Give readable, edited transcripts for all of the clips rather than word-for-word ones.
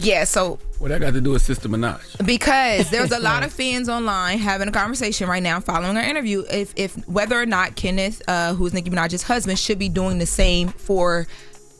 Yeah, so what that got to do with Sister Minaj? Because there's a lot of fans online having a conversation right now following our interview if whether or not Kenneth, who's Nicki Minaj's husband, should be doing the same for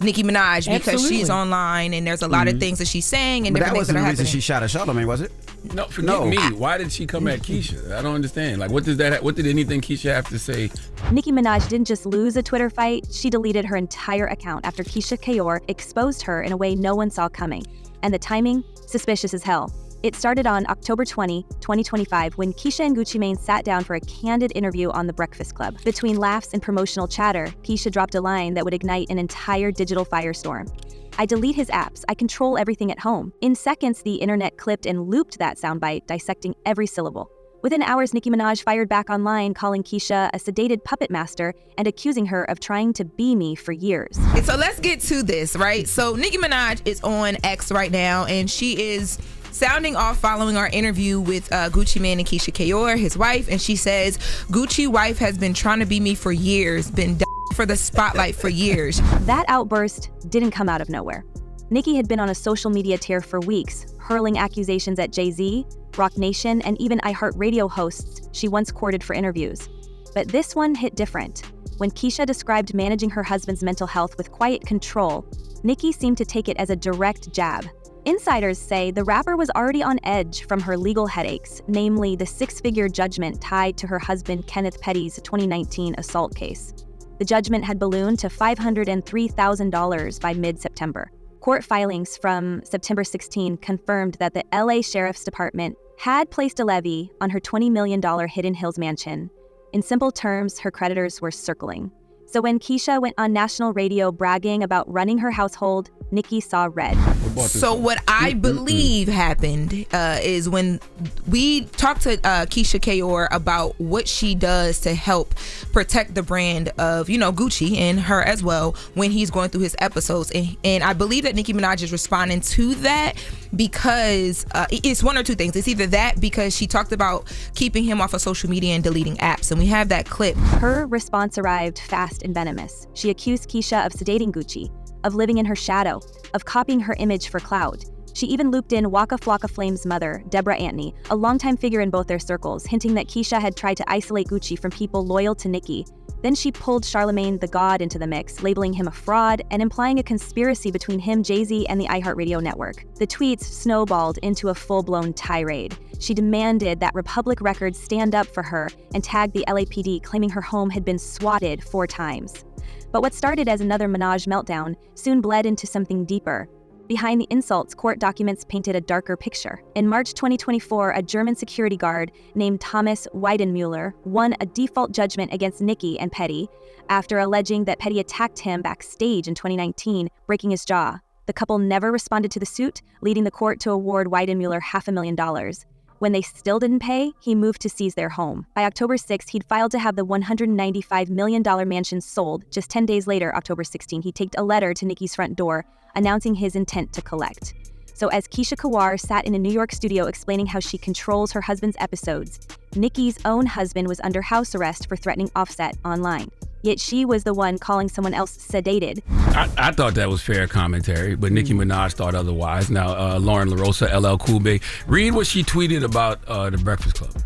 Nicki Minaj because she's online and there's a lot of things that she's saying and but different that things that wasn't are the reason happening. she shot at Charlamagne, was it? No, forget me. Why did she come at Keyshia? I don't understand. Like, what did anything Keyshia have to say? Nicki Minaj didn't just lose a Twitter fight, she deleted her entire account after Keysha Kaoir exposed her in a way no one saw coming. And the timing? Suspicious as hell. It started on October 20, 2025, when Kesha and Gucci Mane sat down for a candid interview on The Breakfast Club. Between laughs and promotional chatter, Kesha dropped a line that would ignite an entire digital firestorm. I delete his apps. I control everything at home. In seconds, the internet clipped and looped that soundbite, dissecting every syllable. Within hours, Nicki Minaj fired back online, calling Kesha a sedated puppet master and accusing her of trying to be me for years. So let's get to this, right? So Nicki Minaj is on X right now, and she is sounding off following our interview with Gucci Mane and Keysha Kaoir, his wife, and she says, Gucci wife has been trying to be me for years, been for the spotlight for years. That outburst didn't come out of nowhere. Nicki had been on a social media tear for weeks, hurling accusations at Jay-Z, Roc Nation, and even iHeartRadio hosts she once courted for interviews. But this one hit different. When Kesha described managing her husband's mental health with quiet control, Nicki seemed to take it as a direct jab. Insiders say the rapper was already on edge from her legal headaches, namely the six-figure judgment tied to her husband Kenneth Petty's 2019 assault case. The judgment had ballooned to $503,000 by mid-September. Court filings from September 16 confirmed that the LA Sheriff's Department had placed a levy on her $20 million Hidden Hills mansion. In simple terms, her creditors were circling. So when Kesha went on national radio bragging about running her household, Nicki saw red. So what I believe happened is when we talked to Keysha Kaoir about what she does to help protect the brand of, Gucci and her as well when he's going through his episodes. And I believe that Nicki Minaj is responding to that because it's one or two things. It's either that because she talked about keeping him off of social media and deleting apps. And we have that clip. Her response arrived fast and venomous. She accused Kesha of sedating Gucci, of living in her shadow, of copying her image for clout. She even looped in Waka Flocka Flame's mother, Deborah Antony, a longtime figure in both their circles, hinting that Kesha had tried to isolate Gucci from people loyal to Nicki. Then she pulled Charlamagne the God into the mix, labeling him a fraud and implying a conspiracy between him, Jay-Z, and the iHeartRadio network. The tweets snowballed into a full-blown tirade. She demanded that Republic Records stand up for her and tagged the LAPD, claiming her home had been swatted 4 times. But what started as another Minaj meltdown soon bled into something deeper. Behind the insults, court documents painted a darker picture. In March 2024, a German security guard named Thomas Weidenmuller won a default judgment against Nicki and Petty after alleging that Petty attacked him backstage in 2019, breaking his jaw. The couple never responded to the suit, leading the court to award Weidenmuller $500,000. When they still didn't pay, he moved to seize their home. By October 6th, he'd filed to have the $195 million mansion sold. Just 10 days later, October 16, he taped a letter to Nicki's front door announcing his intent to collect. So as Keysha Kaoir sat in a New York studio explaining how she controls her husband's episodes, Nicki's own husband was under house arrest for threatening Offset online. Yet she was the one calling someone else sedated. I thought that was fair commentary, but Nicki Minaj thought otherwise. Now, Lauren LaRosa, LL Cool J, read what she tweeted about The Breakfast Club.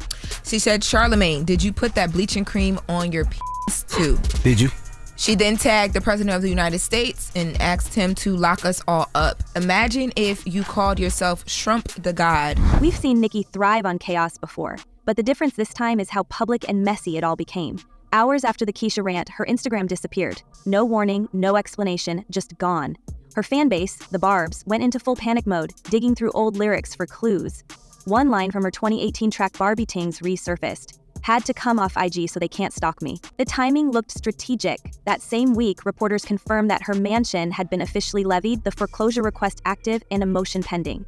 She said, Charlamagne, did you put that bleaching cream on your penis too? Did you? She then tagged the President of the United States and asked him to lock us all up. Imagine if you called yourself Trump the God. We've seen Nicki thrive on chaos before, but the difference this time is how public and messy it all became. Hours after the Keyshia rant, her Instagram disappeared. No warning, no explanation, just gone. Her fan base, the Barbs, went into full panic mode, digging through old lyrics for clues. One line from her 2018 track Barbie Tings resurfaced. Had to come off IG so they can't stalk me. The timing looked strategic. That same week, reporters confirmed that her mansion had been officially levied, the foreclosure request active, and a motion pending.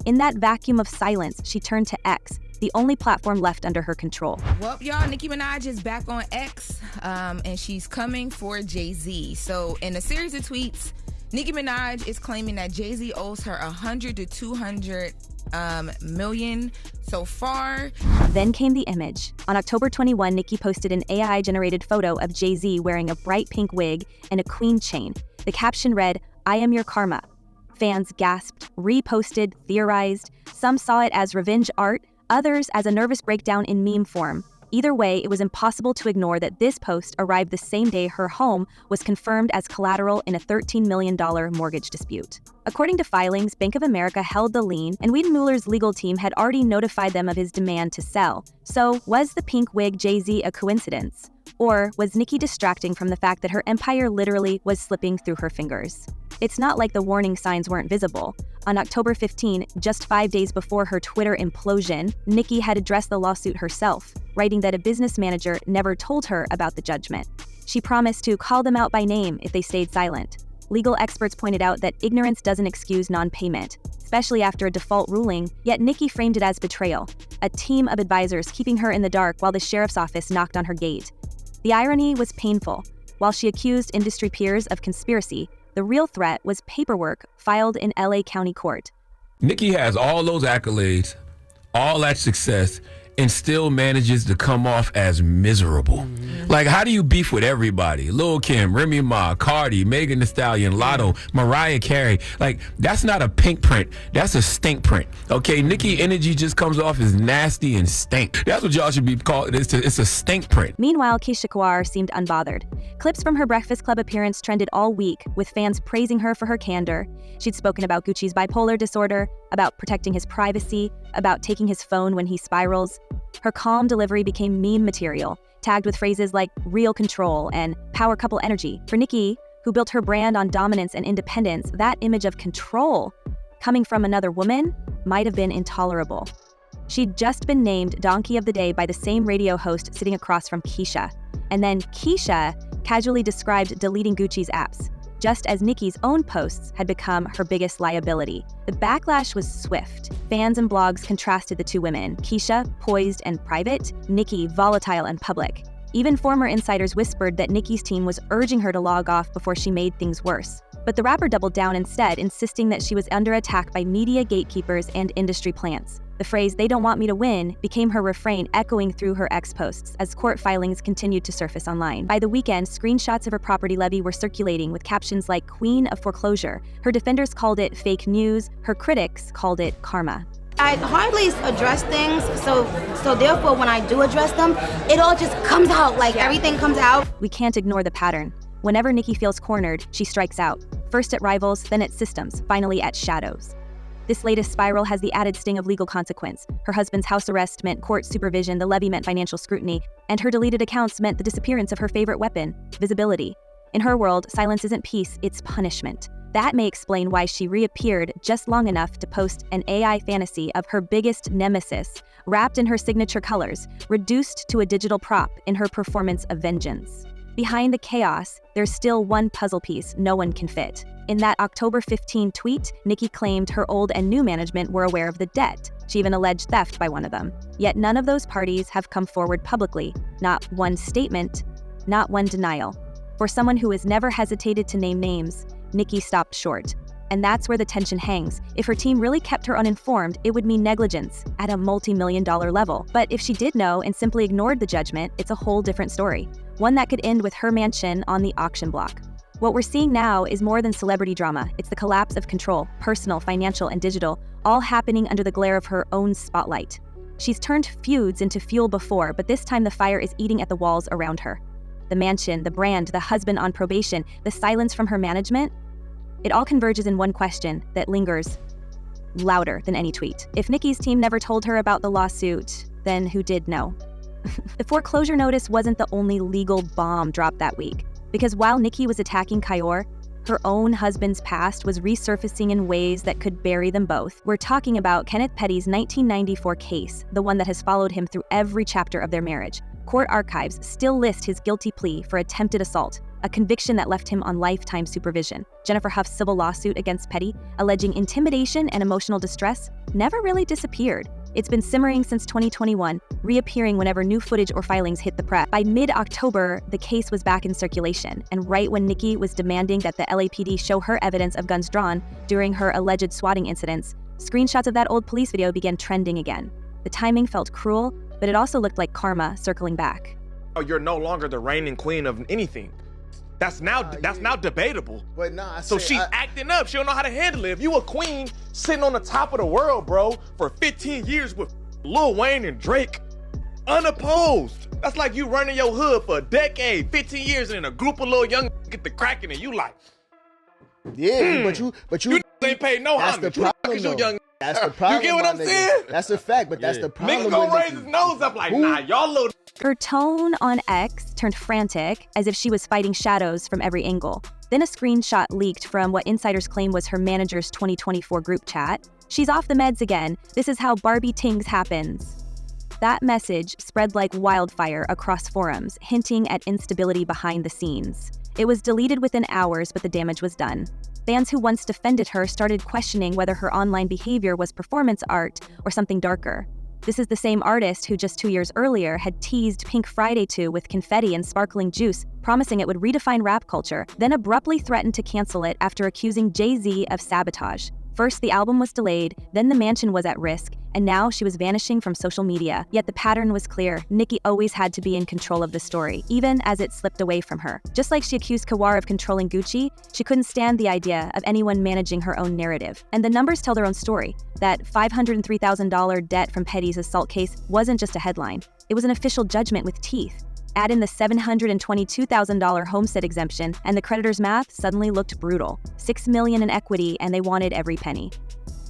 In that vacuum of silence, she turned to X, the only platform left under her control. Well, y'all, Nicki Minaj is back on X, and she's coming for Jay-Z. So in a series of tweets, Nicki Minaj is claiming that Jay-Z owes her $100 to $200 million so far. Then came the image. On October 21, Nicki posted an AI-generated photo of Jay-Z wearing a bright pink wig and a queen chain. The caption read, "I am your karma." Fans gasped, reposted, theorized. Some saw it as revenge art, others as a nervous breakdown in meme form. Either way, it was impossible to ignore that this post arrived the same day her home was confirmed as collateral in a $13 million mortgage dispute. According to filings, Bank of America held the lien, and Wiedenmuller's legal team had already notified them of his demand to sell. So, was the pink wig Jay-Z a coincidence? Or was Nicki distracting from the fact that her empire literally was slipping through her fingers? It's not like the warning signs weren't visible. On October 15, just 5 days before her Twitter implosion, Nicki had addressed the lawsuit herself, writing that a business manager never told her about the judgment. She promised to call them out by name if they stayed silent. Legal experts pointed out that ignorance doesn't excuse non-payment, especially after a default ruling, yet Nicki framed it as betrayal, a team of advisors keeping her in the dark while the sheriff's office knocked on her gate. The irony was painful. While she accused industry peers of conspiracy, the real threat was paperwork filed in LA County Court. Nicki has all those accolades, all that success, and still manages to come off as miserable. Like, how do you beef with everybody? Lil' Kim, Remy Ma, Cardi, Megan Thee Stallion, Lotto, Mariah Carey. Like, that's not a pink print. That's a stink print. Okay, Nicki energy just comes off as nasty and stink. That's what y'all should be called. It's a stink print. Meanwhile, Keyshia seemed unbothered. Clips from her Breakfast Club appearance trended all week, with fans praising her for her candor. She'd spoken about Gucci's bipolar disorder, about protecting his privacy, about taking his phone when he spirals. Her calm delivery became meme material, tagged with phrases like real control and power couple energy. For Nicki, who built her brand on dominance and independence, that image of control coming from another woman might have been intolerable. She'd just been named Donkey of the Day by the same radio host sitting across from Kesha. And then Keyshia casually described deleting Gucci's apps, just as Nicki's own posts had become her biggest liability. The backlash was swift. Fans and blogs contrasted the two women, Keyshia, poised and private, Nicki, volatile and public. Even former insiders whispered that Nicki's team was urging her to log off before she made things worse. But the rapper doubled down instead, insisting that she was under attack by media gatekeepers and industry plants. The phrase, "they don't want me to win," became her refrain, echoing through her ex-posts as court filings continued to surface online. By the weekend, screenshots of her property levy were circulating with captions like "Queen of Foreclosure." Her defenders called it fake news. Her critics called it karma. I hardly address things, so therefore when I do address them, it all just comes out, like everything comes out. We can't ignore the pattern. Whenever Nicki feels cornered, she strikes out. First at rivals, then at systems, finally at shadows. This latest spiral has the added sting of legal consequence. Her husband's house arrest meant court supervision, the levy meant financial scrutiny, and her deleted accounts meant the disappearance of her favorite weapon, visibility. In her world, silence isn't peace, it's punishment. That may explain why she reappeared just long enough to post an AI fantasy of her biggest nemesis, wrapped in her signature colors, reduced to a digital prop in her performance of vengeance. Behind the chaos, there's still one puzzle piece no one can fit. In that October 15 tweet, Nicki claimed her old and new management were aware of the debt. She even alleged theft by one of them. Yet none of those parties have come forward publicly. Not one statement, not one denial. For someone who has never hesitated to name names, Nicki stopped short. And that's where the tension hangs. If her team really kept her uninformed, it would mean negligence at a multi-million-dollar level. But if she did know and simply ignored the judgment, it's a whole different story. One that could end with her mansion on the auction block. What we're seeing now is more than celebrity drama. It's the collapse of control, personal, financial, and digital, all happening under the glare of her own spotlight. She's turned feuds into fuel before, but this time the fire is eating at the walls around her. The mansion, the brand, the husband on probation, the silence from her management, it all converges in one question that lingers louder than any tweet. If Nicki's team never told her about the lawsuit, then who did know? The foreclosure notice wasn't the only legal bomb dropped that week. Because while Nicki was attacking Kaoir, her own husband's past was resurfacing in ways that could bury them both. We're talking about Kenneth Petty's 1994 case, the one that has followed him through every chapter of their marriage. Court archives still list his guilty plea for attempted assault, a conviction that left him on lifetime supervision. Jennifer Huff's civil lawsuit against Petty, alleging intimidation and emotional distress, never really disappeared. It's been simmering since 2021, reappearing whenever new footage or filings hit the press. By mid-October, the case was back in circulation, and right when Nicki was demanding that the LAPD show her evidence of guns drawn during her alleged swatting incidents, screenshots of that old police video began trending again. The timing felt cruel, but it also looked like karma circling back. You're no longer the reigning queen of anything. That's now debatable. But nah, so she acting up. She don't know how to handle it. If you a queen sitting on the top of the world, bro, for 15 years with Lil Wayne and Drake, unopposed. That's like you running your hood for a decade, 15 years, and then a group of little young get the cracking, and you like, yeah, but you ain't paid no homage. That's the problem, you young. That's the problem. You get what I'm saying? That's a fact, but that's the problem. Nigga gonna raise his nose up like, nah, y'all little. Her tone on X turned frantic, as if she was fighting shadows from every angle. Then a screenshot leaked from what insiders claim was her manager's 2024 group chat. She's off the meds again. This is how Barbie Tings happens. That message spread like wildfire across forums, hinting at instability behind the scenes. It was deleted within hours, but the damage was done. Fans who once defended her started questioning whether her online behavior was performance art or something darker. This is the same artist who just 2 years earlier had teased Pink Friday 2 with confetti and sparkling juice, promising it would redefine rap culture, then abruptly threatened to cancel it after accusing Jay-Z of sabotage. First, the album was delayed, then the mansion was at risk, and now she was vanishing from social media. Yet the pattern was clear. Nicki always had to be in control of the story, even as it slipped away from her. Just like she accused Kaoir of controlling Gucci, she couldn't stand the idea of anyone managing her own narrative. And the numbers tell their own story. That $503,000 debt from Petty's assault case wasn't just a headline. It was an official judgment with teeth. Add in the $722,000 homestead exemption, and the creditor's math suddenly looked brutal. $6 million in equity, and they wanted every penny.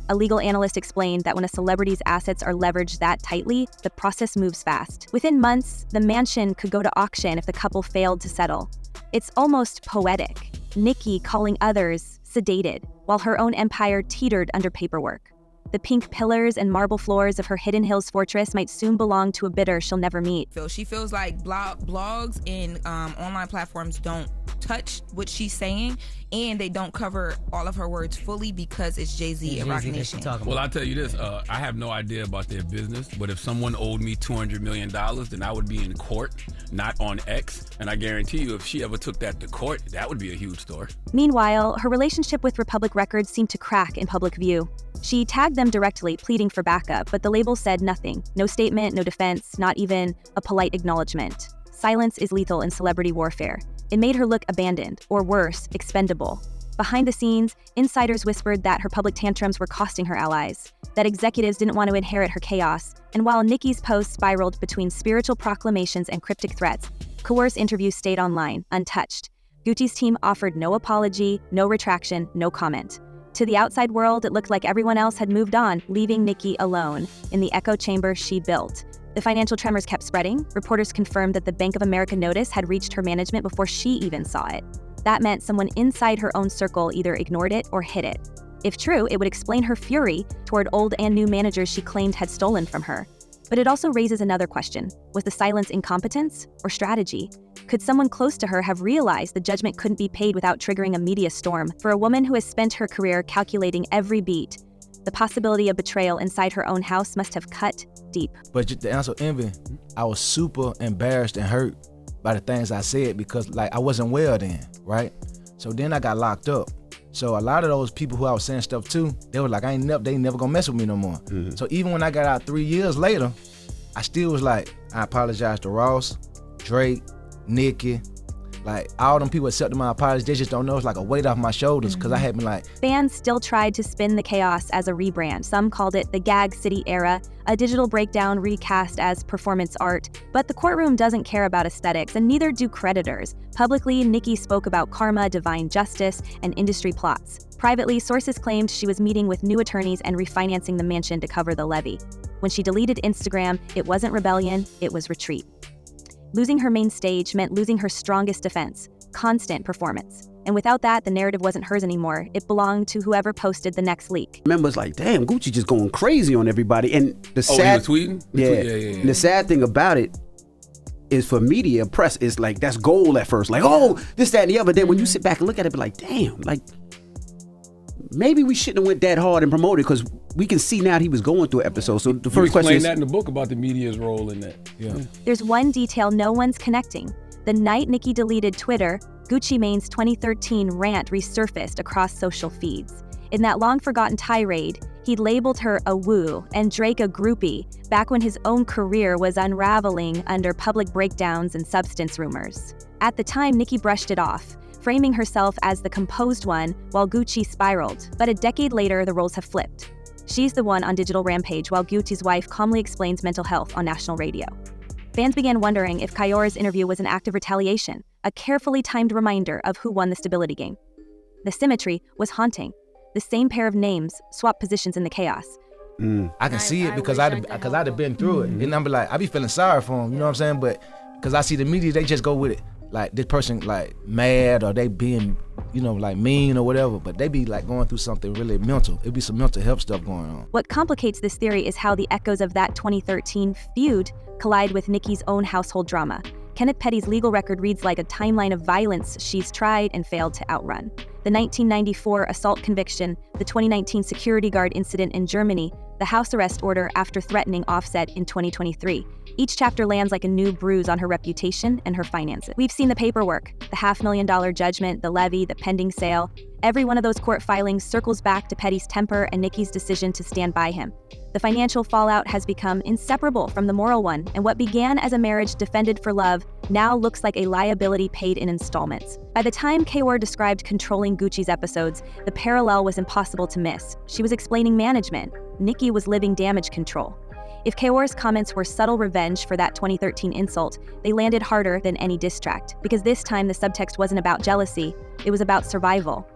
A legal analyst explained that when a celebrity's assets are leveraged that tightly, the process moves fast. Within months, the mansion could go to auction if the couple failed to settle. It's almost poetic. Nicki calling others sedated, while her own empire teetered under paperwork. The pink pillars and marble floors of her Hidden Hills fortress might soon belong to a bidder she'll never meet. She feels like blogs and online platforms don't touch what she's saying, and they don't cover all of her words fully because it's Jay-Z and Roc Nation. Well, I'll tell you this, I have no idea about their business, but if someone owed me $200 million, then I would be in court, not on X, and I guarantee you if she ever took that to court, that would be a huge story. Meanwhile, her relationship with Republic Records seemed to crack in public view. She tagged them directly, pleading for backup, but the label said nothing. No statement, no defense, not even a polite acknowledgement. Silence is lethal in celebrity warfare. It made her look abandoned, or worse, expendable. Behind the scenes, insiders whispered that her public tantrums were costing her allies, that executives didn't want to inherit her chaos, and while Nicki's posts spiraled between spiritual proclamations and cryptic threats, Kaoir's interview stayed online, untouched. Gucci's team offered no apology, no retraction, no comment. To the outside world, it looked like everyone else had moved on, leaving Nicki alone in the echo chamber she built. The financial tremors kept spreading. Reporters confirmed that the Bank of America notice had reached her management before she even saw it. That meant someone inside her own circle either ignored it or hid it. If true, it would explain her fury toward old and new managers she claimed had stolen from her. But it also raises another question. Was the silence incompetence or strategy? Could someone close to her have realized the judgment couldn't be paid without triggering a media storm? For a woman who has spent her career calculating every beat, the possibility of betrayal inside her own house must have cut deep. But to answer envy, I was super embarrassed and hurt by the things I said because I wasn't well then, right? So then I got locked up. So a lot of those people who I was saying stuff to, they were like, they never gonna mess with me no more. Mm-hmm. So even when I got out 3 years later, I still was like, I apologize to Ross, Drake, Nicki, all them people accepted my apologies. They just don't know. It's like a weight off my shoulders because I had been Fans still tried to spin the chaos as a rebrand. Some called it the Gag City era, a digital breakdown recast as performance art. But the courtroom doesn't care about aesthetics, and neither do creditors. Publicly, Nicki spoke about karma, divine justice, and industry plots. Privately, sources claimed she was meeting with new attorneys and refinancing the mansion to cover the levy. When she deleted Instagram, it wasn't rebellion, it was retreat. Losing her main stage meant losing her strongest defense, constant performance. And without that, the narrative wasn't hers anymore. It belonged to whoever posted the next leak. Members like, damn, Gucci just going crazy on everybody. And the sad, he was tweeting? Yeah. And the sad thing about it is for media, press, is that's gold at first. This, that, and the other. Then when you sit back and look at it, be like, damn, maybe we shouldn't have went that hard and promoted because we can see now that he was going through an episode. So the first question is, that in the book about the media's role in that. Yeah. There's one detail no one's connecting. The night Nicki deleted Twitter, Gucci Mane's 2013 rant resurfaced across social feeds. In that long-forgotten tirade, he'd labeled her a woo and Drake a groupie, back when his own career was unraveling under public breakdowns and substance rumors. At the time, Nicki brushed it off, framing herself as the composed one while Gucci spiraled. But a decade later, the roles have flipped. She's the one on digital rampage while Gucci's wife calmly explains mental health on national radio. Fans began wondering if Kaoir's interview was an act of retaliation, a carefully timed reminder of who won the stability game. The symmetry was haunting. The same pair of names swapped positions in the chaos. I can see it because I'd have been through it. And I'm like, I be feeling sorry for them, you know what I'm saying? But because I see the media, they just go with it. Like this person like mad or they being, you know, like mean or whatever, but they be like going through something really mental. It'd be some mental health stuff going on. What complicates this theory is how the echoes of that 2013 feud collide with Nicki's own household drama. Kenneth Petty's legal record reads like a timeline of violence she's tried and failed to outrun. The 1994 assault conviction, the 2019 security guard incident in Germany, the house arrest order after threatening Offset in 2023. Each chapter lands like a new bruise on her reputation and her finances. We've seen the paperwork, the $500,000 judgment, the levy, the pending sale. Every one of those court filings circles back to Petty's temper and Nicki's decision to stand by him. The financial fallout has become inseparable from the moral one, and what began as a marriage defended for love now looks like a liability paid in installments. By the time Kaoir described controlling Gucci's episodes, the parallel was impossible to miss. She was explaining management. Nicki was living damage control. If Kaoir's comments were subtle revenge for that 2013 insult, they landed harder than any diss track, because this time the subtext wasn't about jealousy, it was about survival.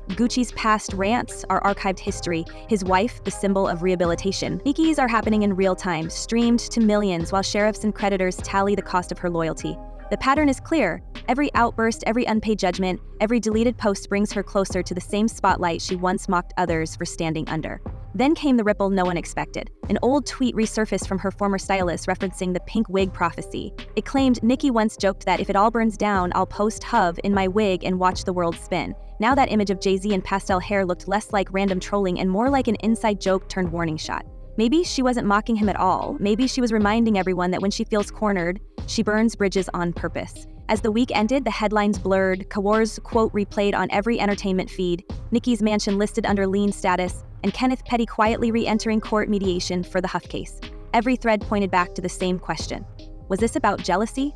Gucci's past rants are archived history, his wife the symbol of rehabilitation. Nicki's are happening in real time, streamed to millions while sheriffs and creditors tally the cost of her loyalty. The pattern is clear. Every outburst, every unpaid judgment, every deleted post brings her closer to the same spotlight she once mocked others for standing under. Then came the ripple no one expected. An old tweet resurfaced from her former stylist referencing the pink wig prophecy. It claimed Nicki once joked that if it all burns down, I'll post Hov in my wig and watch the world spin. Now that image of Jay-Z in pastel hair looked less like random trolling and more like an inside joke turned warning shot. Maybe she wasn't mocking him at all. Maybe she was reminding everyone that when she feels cornered, she burns bridges on purpose. As the week ended, the headlines blurred, Kaoir's quote replayed on every entertainment feed, Nicki's mansion listed under lien status, and Kenneth Petty quietly re-entering court mediation for the Huff case. Every thread pointed back to the same question. Was this about jealousy,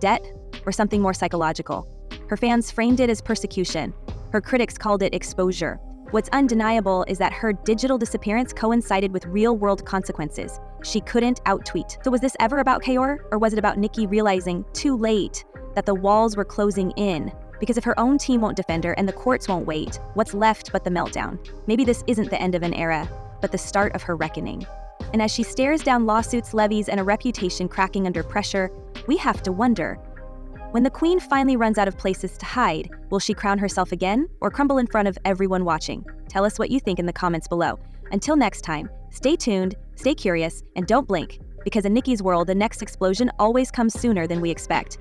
debt, or something more psychological? Her fans framed it as persecution. Her critics called it exposure. What's undeniable is that her digital disappearance coincided with real-world consequences. She couldn't out-tweet. So was this ever about Kaoir, or was it about Nicki realizing, too late, that the walls were closing in? Because if her own team won't defend her and the courts won't wait, what's left but the meltdown? Maybe this isn't the end of an era, but the start of her reckoning. And as she stares down lawsuits, levies, and a reputation cracking under pressure, we have to wonder, when the queen finally runs out of places to hide, will she crown herself again or crumble in front of everyone watching? Tell us what you think in the comments below. Until next time, stay tuned, stay curious, and don't blink, because in Nicki's world, the next explosion always comes sooner than we expect.